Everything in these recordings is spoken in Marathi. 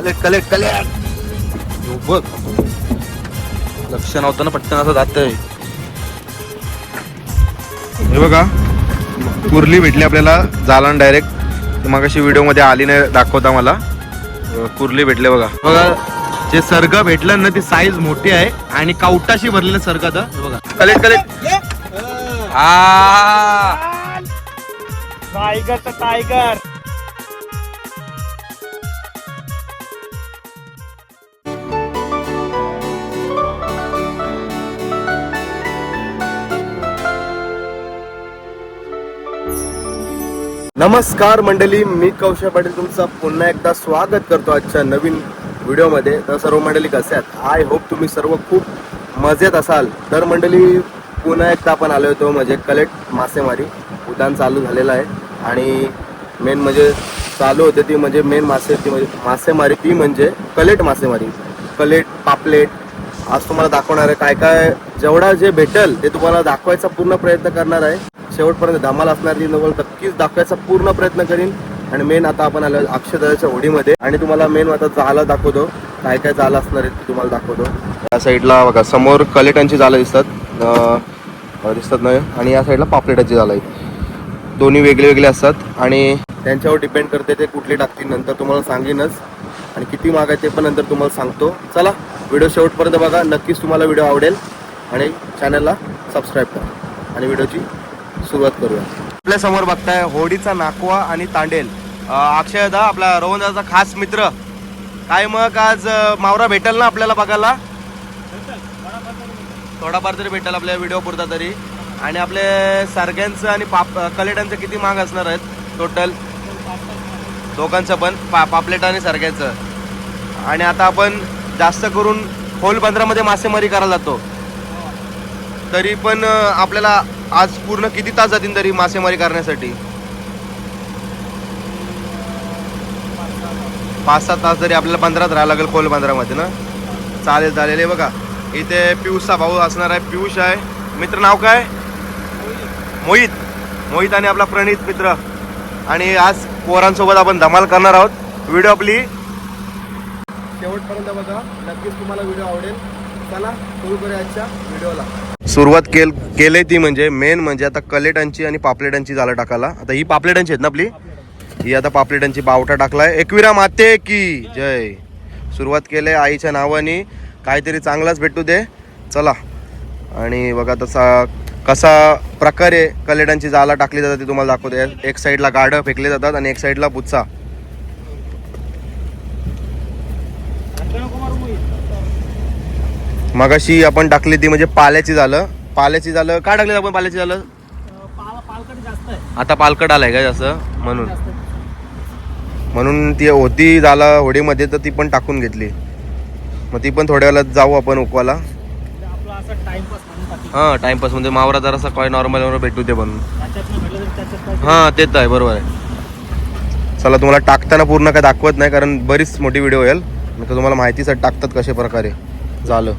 Collect collect collect. बघ लक्ष नव्हतं ना, पटकन असं जातंय. हे बघा कुर्ली भेटली आपल्याला जालन डायरेक्ट. मग अशी व्हिडिओ मध्ये आली नाही दाखवता मला. कुर्ली भेटले बघा. बघा जे सर्ग भेटलं ना ती साईज मोठी आहे आणि कवटाशी भरलेलं सर्ग आता बघा. Collect collect. Tiger tiger. नमस्कार मंडळी, मी कौशल पाटील तुमचं पुन्हा एकदा स्वागत करतो आजच्या नवीन व्हिडिओमध्ये. तर सर्व मंडळी कसे आहात? आय होप तुम्ही सर्व खूप मजेत असाल. तर मंडळी पुन्हा एकदा आपण आलो होतो म्हणजे कलेक्ट मासेमारी. उद्यान चालू झालेलं आहे आणि मेन म्हणजे चालू होते ती म्हणजे मेन मासेमारी ती म्हणजे कलेक्ट मासेमारी. कलेक्ट पापलेट आज तुम्हाला दाखवणार आहे. काय काय जेवढा जे भेटेल ते तुम्हाला दाखवायचा पूर्ण प्रयत्न करणार आहे. शेवटपर्यंत धमाल असणार ती नक्कीच दाखवायचा पूर्ण प्रयत्न करीन. आणि मेन आता आपण आलो अक्षयदाच्या होडीमध्ये आणि तुम्हाला मेन आता जाळं दाखवतो. काय काय जाळं असणार आहे ते तुम्हाला दाखवतो. या साईडला बघा समोर कलेटांची जाळं दिसतात नाही आणि या साईडला पापलेटाची जाळं आहेत. दोन्ही वेगळे वेगळे असतात आणि त्यांच्यावर डिपेंड करते ते कुठले टाकतील. नंतर तुम्हाला सांगेनच आणि किती महाग आहे ते पण नंतर तुम्हाला सांगतो. चला व्हिडिओ शेवटपर्यंत बघा, नक्कीच तुम्हाला व्हिडिओ आवडेल आणि चॅनलला सबस्क्राईब करा आणि व्हिडिओची सुरुवात करूया. आपल्या समोर बघताय होडीचा नाकवा आणि तांडेल. अक्षय दा आपला रोहनदाचा खास मित्र. काय मग आज मावरा भेटेल ना आपल्याला बघायला? थोडाफार तरी भेटेल आपल्या व्हिडिओ पुरता तरी. आणि आपले सर्ग्यांचं आणि कलेटांचं किती महाग असणार आहेत टोटल दोघांचं पण पापलेट आणि सर्ग्याचं. आणि आता आपण जास्त करून खोल बंदरामध्ये मासेमारी करायला जातो. तरी पण आपल्याला आज पूर्ण किती तास जातील तरी मासेमारी करण्यासाठी? 5-7 तास तरी आपल्याला बंदरात राहायला लागेल खोल बंदरामध्ये ना. चालेल चालेल. हे बघा इथे पियुषचा भाऊ असणार आहे. पियुष आहे मित्र. नाव काय? मोहित. मोहित आणि आपला प्रणित मित्र. आणि आज पोरांसोबत आपण धमाल करणार आहोत. व्हिडिओ आपली शेवटपर्यंत बघा, नक्कीच तुम्हाला व्हिडिओ आवडेल. चला सुरू करूया आजच्या व्हिडिओला. सुरुवात केली ती म्हणजे मेन म्हणजे आता कलेटांची आणि पापलेटांची जाळं टाकायला. आता ही पापलेटांची आहेत ना आपली. ही आता पापलेटांची बावटा टाकलाय. एकविरा माते की जय. सुरुवात केली आईच्या नावाने. काहीतरी चांगलाच भेटू दे. चला. आणि बघा तसा कसा प्रकारे कलेटांची जाळं टाकली जातात ते तुम्हाला दाखवते. एक साईडला गाडं फेकले जातात आणि एक साईडला बुच्चा. मगाशी आपण टाकली ती म्हणजे पाल्याची जाळं. पाल्याची जाळं काय टाकली आपण? पाल्याची जाळं आता पालकट आलाय का जास्त म्हणून ती होती जाळं होडीमध्ये तर ती पण टाकून घेतली. मग ती पण थोड्या वेळात जाऊ आपण उकवाला. हां टाइमपास म्हणजे मावरा जरासा काय नॉर्मल भेटू दे बनून. हां तेच आहे बरोबर आहे. चला तुम्हाला टाकताना पूर्ण काय दाखवत नाही कारण बरीच मोठी व्हिडिओ होईल. तर तुम्हाला माहितीसाठी टाकतात कशा प्रकारे झालं.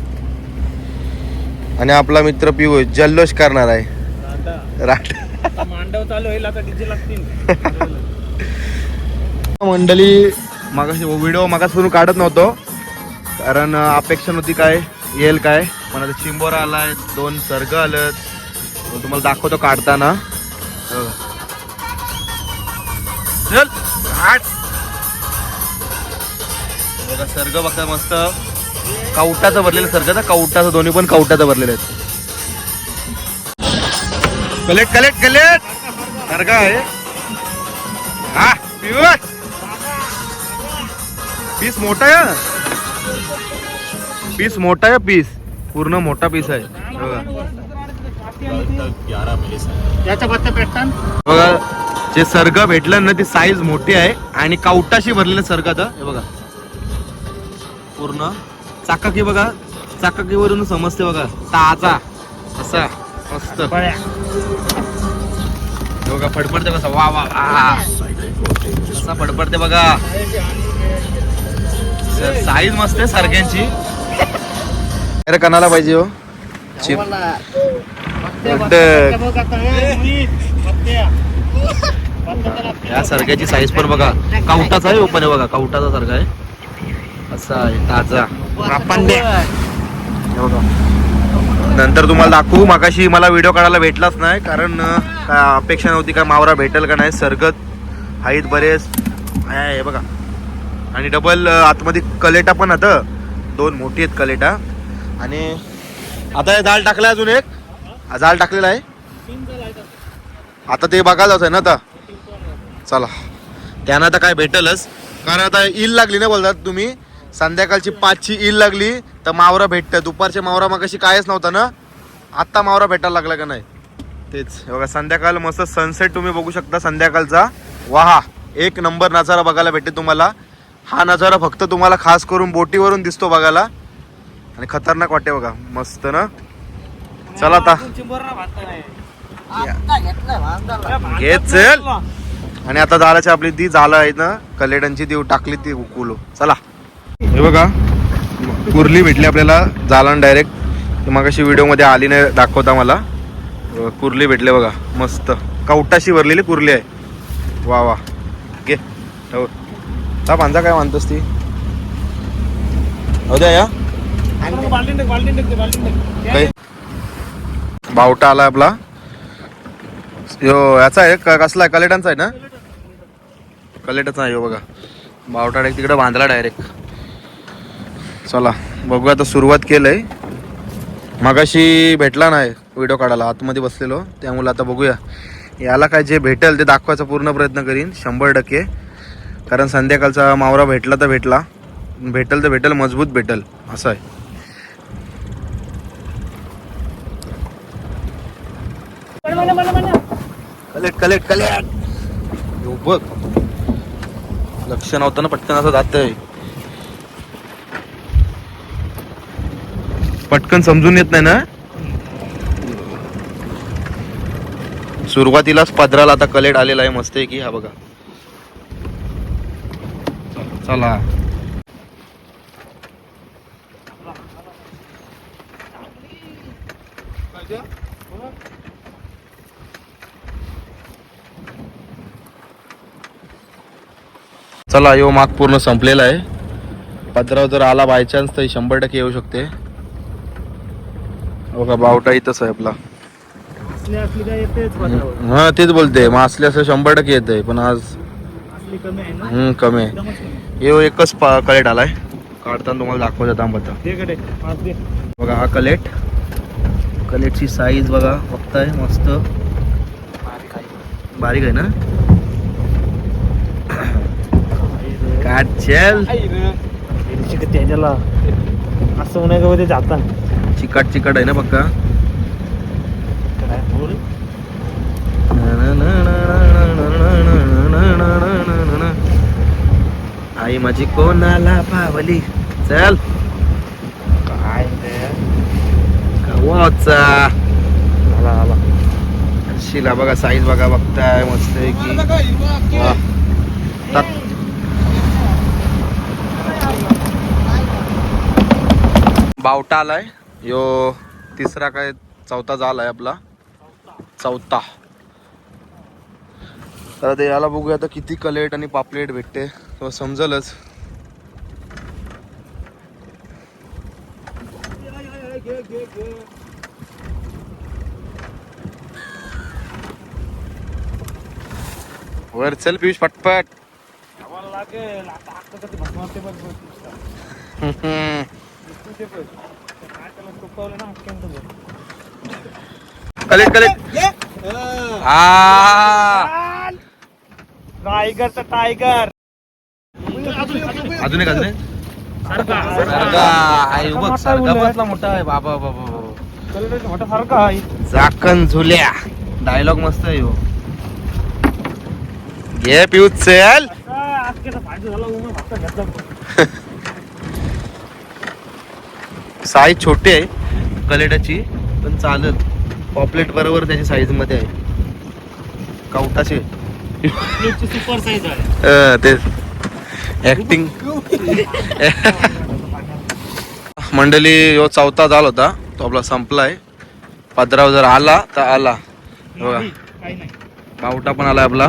आणि आपला मित्र पिऊ जल्लोष करणार आहे. मांडव चालू होईल आता. डीजे लागतील मंडळी. मागाशी व्हिडिओ मागासून काढत नव्हतो कारण अपेक्षा नव्हती काय येईल काय. पण आता चिंबोरा आलाय, 2 सर्ग आलं. तुम्हाला दाखवतो काढताना. बघा सर्ग बघता मस्त कवटाचं भरलेलं सर्ग ना. कवटाचं दोन्ही पण कवटाचं भरलेलं आहेत. कलेक्ट कलेक्ट कलेक्ट सर्ग आहे. हा पिवट पीस मोठा आहे. पीस मोठा आहे. पीस पूर्ण मोठा पीस आहे. बघा जे सर्ग भेटलं ना ती साईज मोठी आहे आणि कवटाशी भरलेलं सर्ग आता हे बघा पूर्ण. चाकाकी बघा, चाकाकीवरून समजते बघा ताजा असा मस्त. बघा फडफडते कसा. वा वा असा फडफडते बघा. साईज मस्त आहे सारख्यांची. अरे कणाला पाहिजे हो चिप. या सारख्याची साईज पण बघा. कवटाचा आहे पण बघा कवटाचा सारखा आहे. असा आहे ताजा. पांड्या हे बघा. नंतर तुम्हाला दाखवू. मागाशी मला व्हिडिओ काढायला भेटलाच नाही कारण काय अपेक्षा नव्हती का मावरा भेटेल का नाही. सरगत आहेत बरेच आहे हे बघा. आणि डबल आतमध्ये कलेटा पण आता 2 मोठी आहेत कलेटा. आणि आता हे जाळ टाकलाय अजून एक जाळ टाकलेला आहे. आता ते बघायला जात आहे ना आता. चला त्यांना आता काय भेटेलच कारण आता ईल लागली ना बोलतात तुम्ही. संध्याकाळची 5ची ईल लागली तर मावरा भेटतं. दुपारच्या मावरा मग कशी कायच नव्हता ना. आत्ता मावरा भेटायला लागला का नाही तेच. बघा संध्याकाळ मस्त सनसेट तुम्ही बघू शकता संध्याकाळचा. वाहा एक नंबर नजारा बघायला भेटेल तुम्हाला. हा नजारा फक्त तुम्हाला खास करून बोटीवरून दिसतो बघायला आणि खतरनाक वाटते बघा. मस्त ना. चला आता घे चल. आणि आता जाळाची आपली ती झालं आहे ना कलेटांची ती टाकली ती उकलू. चला हे बघा कुर्ली भेटली आपल्याला जाळण डायरेक्ट. मग अशी व्हिडिओमध्ये आली नाही दाखवता मला. कुर्ली भेटले बघा मस्त कवटाशी भरलेली कुर्ली आहे. वा वा घे ता पांजा काय म्हणतोस ती हो द्या या काही. बावटा आला आपला. यो याचा आहे कसला आहे कलेटांचा आहे ना. कलेटाचा आहे बघा. बावटा डायरेक्ट तिकडे बांधला डायरेक्ट. चला बघूया आता. सुरुवात केलंय. मगाशी भेटला नाही व्हिडिओ काढायला आतमध्ये बसलेलो त्यामुळे आता बघूया याला काय जे भेटेल ते दाखवायचा पूर्ण प्रयत्न करीन 100%. कारण संध्याकाळचा मावरा भेटला तर भेटला. भेटेल तर भेटेल मजबूत भेटेल असं आहे. कलेट कलेट कलेट बघ लक्ष नव्हतं ना पटकन असं जातंय. पटकन समजून येत नाही ना. सुरुवातीलाच पदराला आता कलेट आलेला आहे मस्त आहे की. हा बघा चला चला यो माग पूर्ण संपलेला आहे. पदरावर जर आला बाय चान्स तर 100% येऊ शकते. बघा बावटा इथंच आहे आपला. हा तेच बोलते मग असले असं 100% येते पण आज कमी आहे. यो एकच कलेट आलाय काढताना तुम्हाला दाखवत थांब आता. बघा हा कलेट. कलेटची साईज बघा बघताय मस्त बारीक आहे ना. काट चल त्याच्याला असं म्हणाय का ते जाता चिकट चिकट आहे ना पक्का. आई माझी कोणाला पावली. चल काय कवाचा शिला बघा साईज बघा बघताय मस्त आहे की. वा बावटा आलाय यो तिसरा काय चौथा जाल आहे आपला. चौथा तर ते याला बघूया आता किती कलेट आणि पापलेट भेटते तो समजलच. वर चल पियुष पटपट. कलेट कलेट टायगरचा टायगर अजून एक अजून एक सरगा मोठा आहे बाबा बाबा. मोठा सारखा आहे. चाकण झुल्या डायलॉग मस्त आहे हो. घे पिऊ चल. साईज छोटी आहे कलेटाची पण चालत. पॉपलेट बरोबर त्याची साईज मध्ये आहे. कवटाचे सुपर साईज आहे. ते ऍक्टिंग मंडळी यो चौथा झाला होता तो आपला संपलाय. पदरावर जर आला तर आला. बघा बावटा पण आलाय आपला.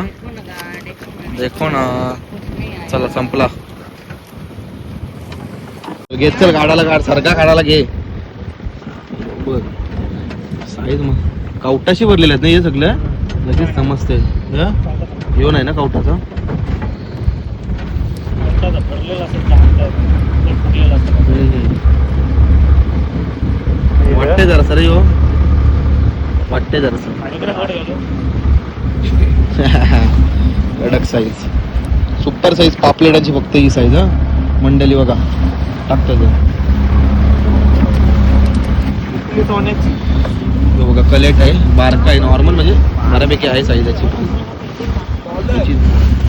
देखो ना. चला संपला. घे चल काढायला काढ सारखा काढायला घे बघ साईज मग कवटाशी भरलेले आहेत ना हे सगळं लगेच समजते येऊन आहे ना कवटाचा वाटते जरा सर यो वाटते जरा कडक साईज सुपर साईज पापलेटाची फक्त ही साईज हा मंडळी बघा टाकतात बघा कलेट आहे बारका आहे नॉर्मल म्हणजे बऱ्यापैकी आहे साईज याची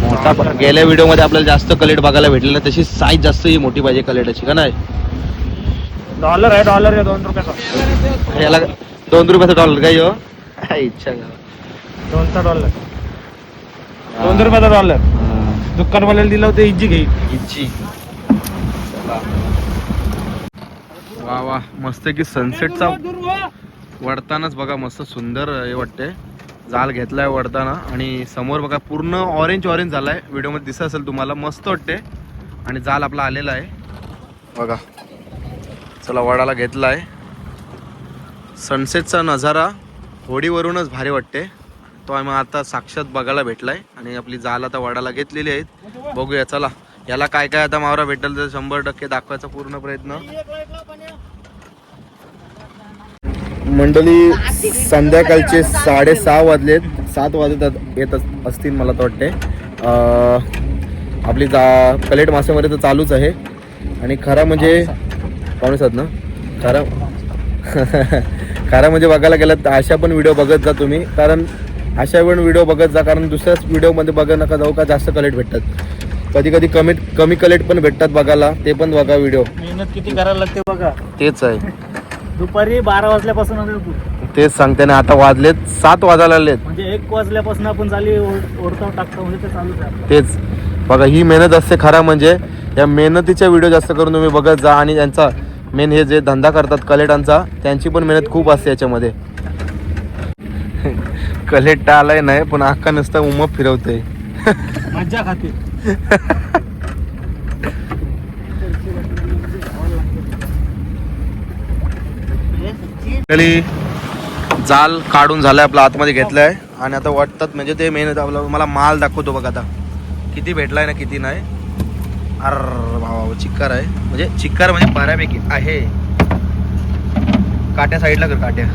मोठा गेल्या व्हिडिओ मध्ये आपल्याला जास्त कलेट बघायला भेटलेलं तशी साईज जास्त ही मोठी पाहिजे कलेटाची का नाही डॉलर आहे $2 याला $2 डॉलर काय हो इच्छा $2 $2 दुकानवाल्याला दिलं होतं इज्जी घेईल इच्छी वा वा मस्त की सनसेटचा वडतानाच बघा मस्त सुंदर हे वाटते जाल घेतलाय वडताना आणि समोर बघा पूर्ण ऑरेंज झालाय व्हिडिओ मध्ये दिसत असेल तुम्हाला मस्त वाटते आणि जाल आपला आलेला आहे बघा चला वडाला घेतलाय सनसेटचा नजारा होडीवरूनच भारी वाटते तो आम्ही आता साक्षात बघायला भेटलाय आणि आपली जाल आता वडाला घेतलेली आहेत बघूया चला याला काय काय आता मावरा भेटेल तर 100% दाखवायचा पूर्ण प्रयत्न मंडळी संध्याकाळचे 6:30 वाजलेत 7 वाजत येत असतील मला तर वाटते आपली कलेट मासेमारी तर चालूच आहे आणि खरा म्हणजे 5:30 ना खरा म्हणजे बघायला गेलं तर अशा पण व्हिडिओ बघत जा तुम्ही कारण अशा पण व्हिडिओ बघत जा कारण दुसऱ्याच व्हिडिओमध्ये बघा नका जाऊ का जास्त कलेट भेटतात कधी कमी कलेट पण भेटतात बघायला ते पण बघा व्हिडिओ मेहनत किती करायला लागते बघा तेच आहे दुपारी 12 वाजल्यापासून तेच सांगते ना आता वाजलेत 7 वाजायला आलेत म्हणजे 1 वाजल्यापासून आपण चाली ओढतो टाकतो म्हणजे ते चालूच आहे तेच बघा ही मेहनत असते खरा म्हणजे या मेहनतीच्या व्हिडिओ जास्त करून तुम्ही बघत जा आणि त्यांचा मेन हे जे धंदा करतात कलेटांचा त्यांची पण मेहनत खूप असते याच्यामध्ये कलेट आलाय नाही पण अख्खा नुसता उमप फिरवते मज्जा खाते जाल काढून झालाय आपला आतमध्ये घेतलाय आणि आता वाटतात म्हणजे ते मेहनत आपला मला माल दाखवतो बघा आता किती भेटलाय ना किती नाही अर भावा चिक्कार आहे म्हणजे चिक्कार म्हणजे बऱ्यापैकी आहे काट्या साईडला कर काट्या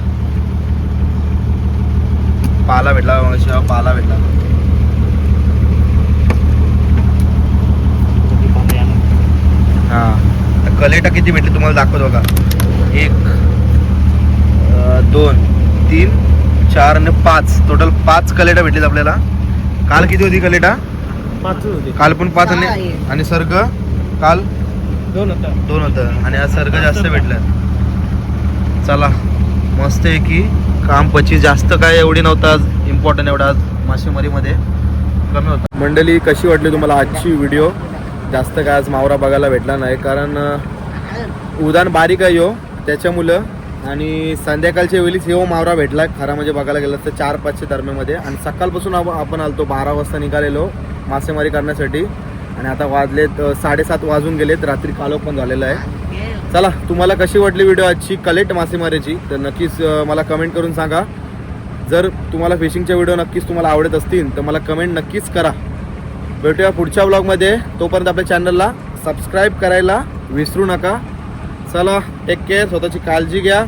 पाला भेटला पाला भेटला हा कलेटा किती भेटले तुम्हाला दाखवतो बघा 1 2 3 4 आणि 5 टोटल 5 कलेटा भेटलीत आपल्याला काल किती होती कलेटा 5 होते काल पण 5 आणि सर्ग काल 2 होतं आणि आज सर्ग जास्त भेटलं चला मस्त आहे की काम पची जास्त काय एवढी नव्हतं आज इम्पॉर्टंट एवढा आज मासेमारीमध्ये कमी होतं मंडळी कशी वाटली तुम्हाला आजची व्हिडिओ जास्त काय आज मावरा बघायला भेटला नाही कारण उदान बारीक आहे हो त्याच्यामुळं आणि संध्याकाळच्या वेळीच हे मावरा भेटला खरा म्हणजे बघायला गेलं तर 4-5च्या दरम्यानमध्ये आणि सकाळपासून आपण आलतो 12 वाजता निघालेलो मासेमारी करण्यासाठी आणि आता वाजलेत 7:30 वाजून गेलेत रात्री कालो पण झालेला आहे चला तुम्हाला कशी वाटली व्हिडिओ आजची कलेट मासेमारीची तर नक्कीच मला कमेंट करून सांगा जर तुम्हाला फिशिंगच्या व्हिडिओ नक्कीच तुम्हाला आवडत असतील तर मला कमेंट नक्कीच करा भेटूया पुढच्या ब्लॉगमध्ये तोपर्यंत आपल्या चॅनलला सबस्क्राईब करायला विसरू नका चला टेक केअर स्वतःची काळजी घ्या